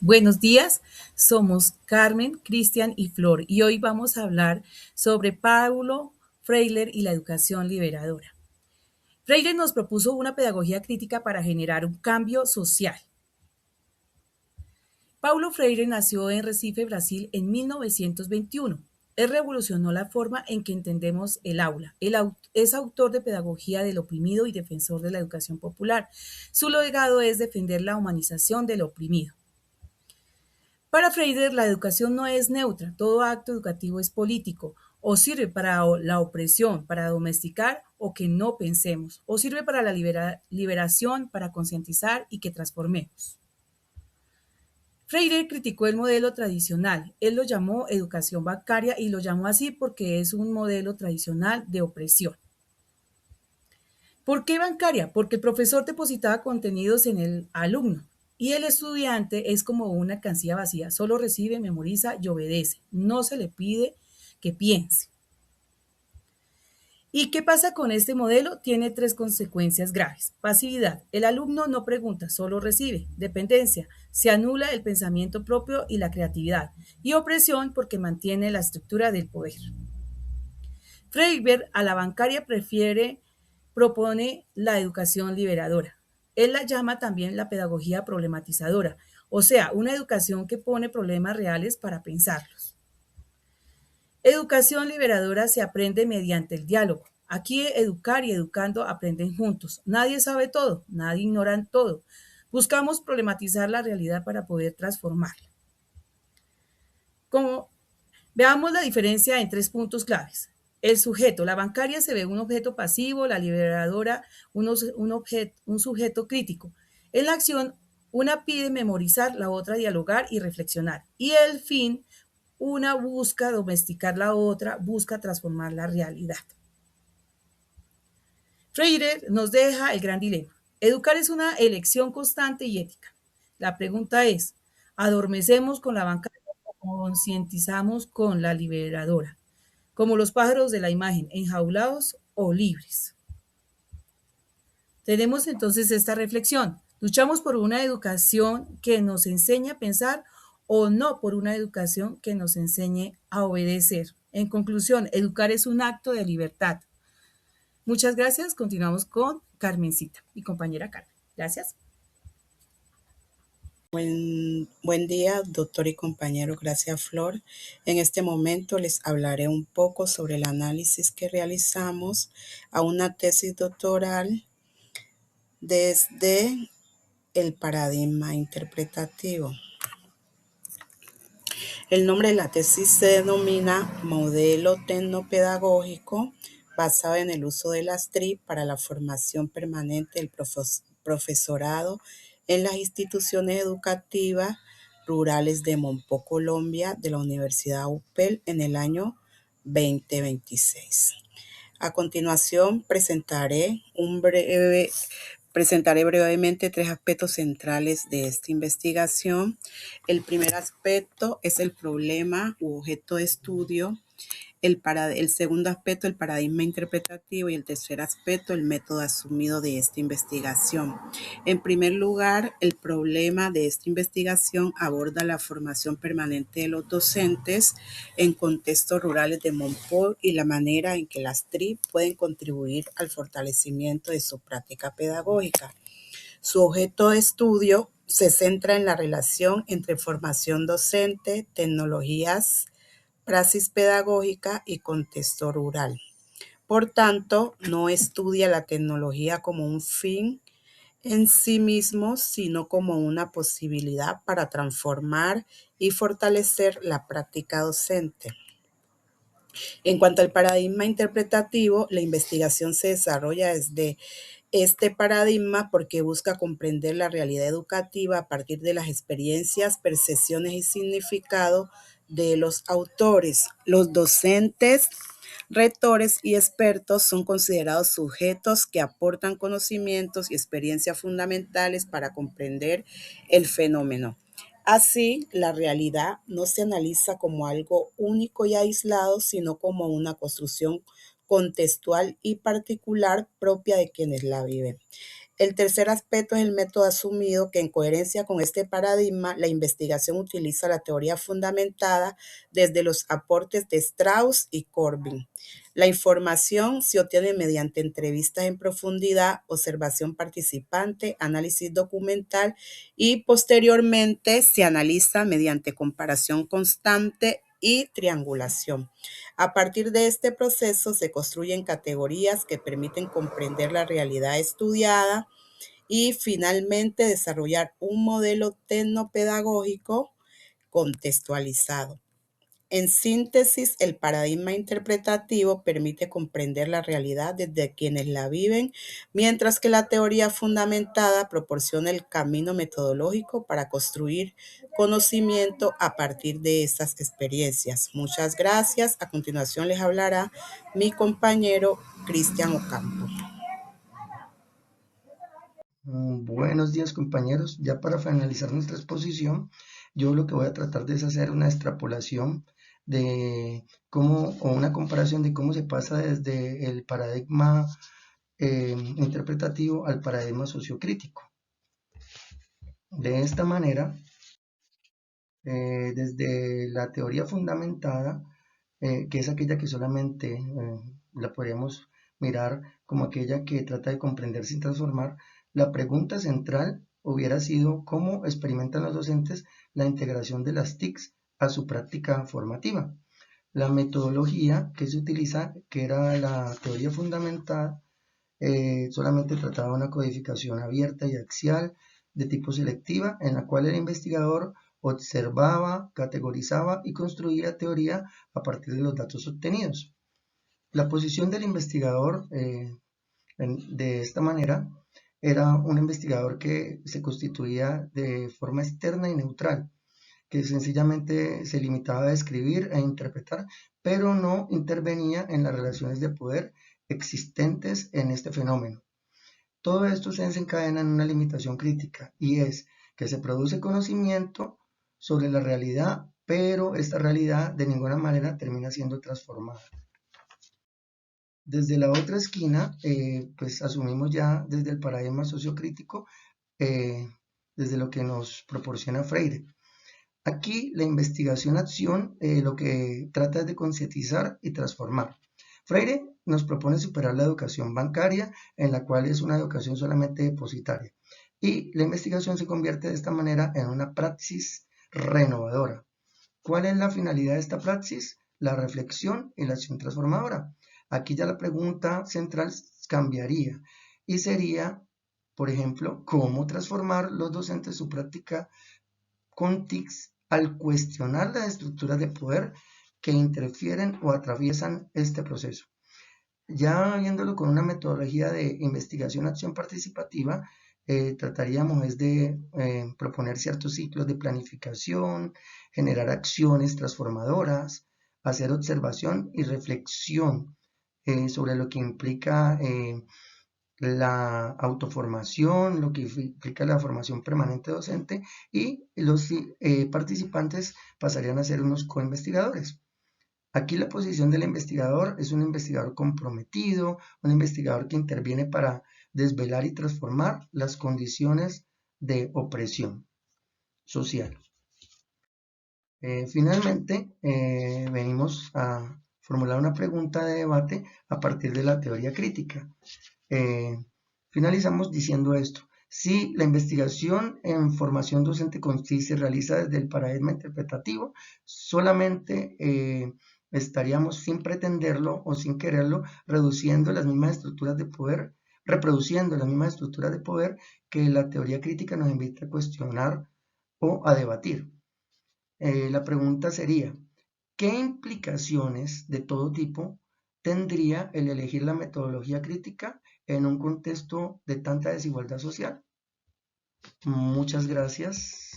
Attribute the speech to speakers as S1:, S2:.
S1: Buenos días, somos Carmen, Cristian y Flor y hoy vamos a hablar sobre Paulo Freire y la educación liberadora. Freire nos propuso una pedagogía crítica para generar un cambio social. Paulo Freire nació en Recife, Brasil, en 1921. Él revolucionó la forma en que entendemos el aula. Es autor de Pedagogía del Oprimido y defensor de la educación popular. Su legado es defender la humanización del oprimido. Para Freire, la educación no es neutra, todo acto educativo es político, o sirve para la opresión, para domesticar o que no pensemos, o sirve para la liberación, para concientizar y que transformemos. Freire criticó el modelo tradicional, él lo llamó educación bancaria y lo llamó así porque es un modelo tradicional de opresión. ¿Por qué bancaria? Porque el profesor depositaba contenidos en el alumno y el estudiante es como una cancilla vacía, solo recibe, memoriza y obedece, no se le pide que piense. ¿Y qué pasa con este modelo? Tiene tres consecuencias graves. Pasividad. El alumno no pregunta, solo recibe. Dependencia. Se anula el pensamiento propio y la creatividad. Y opresión porque mantiene la estructura del poder. Freiberg a la bancaria propone la educación liberadora. Él la llama también la pedagogía problematizadora, o sea, una educación que pone problemas reales para pensarlos. Educación liberadora se aprende mediante el diálogo. Aquí educar y educando aprenden juntos. Nadie sabe todo, nadie ignora todo. Buscamos problematizar la realidad para poder transformarla. Como veamos la diferencia en tres puntos claves. El sujeto, la bancaria se ve un objeto pasivo, la liberadora un sujeto crítico. En la acción, una pide memorizar, la otra dialogar y reflexionar. Y el fin, una busca domesticar la otra, busca transformar la realidad. Freire nos deja el gran dilema. Educar es una elección constante y ética. La pregunta es, ¿adormecemos con la bancaria o concientizamos con la liberadora? Como los pájaros de la imagen, enjaulados o libres. Tenemos entonces esta reflexión. ¿Luchamos por una educación que nos enseñe a pensar o no por una educación que nos enseñe a obedecer? En conclusión, educar es un acto de libertad. Muchas gracias. Continuamos con Carmencita, mi compañera Carmen. Gracias.
S2: Buen día, doctor y compañero. Gracias, Flor. En este momento les hablaré un poco sobre el análisis que realizamos a una tesis doctoral desde el paradigma interpretativo. El nombre de la tesis se denomina Modelo Tecnopedagógico basado en el uso de las TRI para la formación permanente del profesorado en las instituciones educativas rurales de Monpó, Colombia, de la Universidad UPEL en el año 2026. A continuación, presentaré brevemente tres aspectos centrales de esta investigación. El primer aspecto es el problema u objeto de estudio. El segundo aspecto, el paradigma interpretativo, y el tercer aspecto, el método asumido de esta investigación. En primer lugar, el problema de esta investigación aborda la formación permanente de los docentes en contextos rurales de Monpó y la manera en que las TRI pueden contribuir al fortalecimiento de su práctica pedagógica. Su objeto de estudio se centra en la relación entre formación docente, tecnologías, praxis pedagógica y contexto rural. Por tanto, no estudia la tecnología como un fin en sí mismo, sino como una posibilidad para transformar y fortalecer la práctica docente. En cuanto al paradigma interpretativo, la investigación se desarrolla desde este paradigma porque busca comprender la realidad educativa a partir de las experiencias, percepciones y significado de los autores. Los docentes, rectores y expertos son considerados sujetos que aportan conocimientos y experiencias fundamentales para comprender el fenómeno. Así, la realidad no se analiza como algo único y aislado, sino como una construcción contextual y particular propia de quienes la viven. El tercer aspecto es el método asumido, que en coherencia con este paradigma, la investigación utiliza la teoría fundamentada desde los aportes de Strauss y Corbin. La información se obtiene mediante entrevistas en profundidad, observación participante, análisis documental y posteriormente se analiza mediante comparación constante y triangulación. A partir de este proceso se construyen categorías que permiten comprender la realidad estudiada y finalmente desarrollar un modelo tecnopedagógico contextualizado. En síntesis, el paradigma interpretativo permite comprender la realidad desde quienes la viven, mientras que la teoría fundamentada proporciona el camino metodológico para construir conocimiento a partir de estas experiencias. Muchas gracias. A continuación les hablará mi compañero Cristian Ocampo.
S3: Buenos días, compañeros. Ya para finalizar nuestra exposición, yo lo que voy a tratar de es hacer una extrapolación de cómo, o una comparación de cómo se pasa desde el paradigma interpretativo al paradigma sociocrítico. De esta manera, desde la teoría fundamentada, que es aquella que solamente la podemos mirar como aquella que trata de comprender sin transformar, la pregunta central hubiera sido cómo experimentan los docentes la integración de las TICs a su práctica formativa. La metodología que se utiliza, que era la teoría fundamentada, solamente trataba una codificación abierta y axial de tipo selectiva, en la cual el investigador observaba, categorizaba y construía teoría a partir de los datos obtenidos. La posición del investigador de esta manera era un investigador que se constituía de forma externa y neutral, que sencillamente se limitaba a escribir e interpretar, pero no intervenía en las relaciones de poder existentes en este fenómeno. Todo esto se desencadena en una limitación crítica, y es que se produce conocimiento sobre la realidad, pero esta realidad de ninguna manera termina siendo transformada. Desde la otra esquina, pues asumimos ya desde el paradigma sociocrítico, desde lo que nos proporciona Freire. Aquí la investigación-acción lo que trata es de concientizar y transformar. Freire nos propone superar la educación bancaria, en la cual es una educación solamente depositaria, y la investigación se convierte de esta manera en una praxis renovadora. ¿Cuál es la finalidad de esta praxis? La reflexión y la acción transformadora. Aquí ya la pregunta central cambiaría y sería, por ejemplo, ¿cómo transformar los docentes su práctica con TICs al cuestionar las estructuras de poder que interfieren o atraviesan este proceso? Ya viéndolo con una metodología de investigación-acción participativa, trataríamos de proponer ciertos ciclos de planificación, generar acciones transformadoras, hacer observación y reflexión sobre lo que implica la autoformación, lo que implica la formación permanente docente, y los participantes pasarían a ser unos co-investigadores. Aquí la posición del investigador es un investigador comprometido, un investigador que interviene para desvelar y transformar las condiciones de opresión social. Finalmente, venimos a formular una pregunta de debate a partir de la teoría crítica. Finalizamos diciendo esto: si la investigación en formación docente consiste y realiza desde el paradigma interpretativo, solamente estaríamos, sin pretenderlo o sin quererlo, reproduciendo las mismas estructuras de poder que la teoría crítica nos invita a cuestionar o a debatir. La pregunta sería: ¿qué implicaciones de todo tipo tendría el elegir la metodología crítica en un contexto de tanta desigualdad social? Muchas gracias.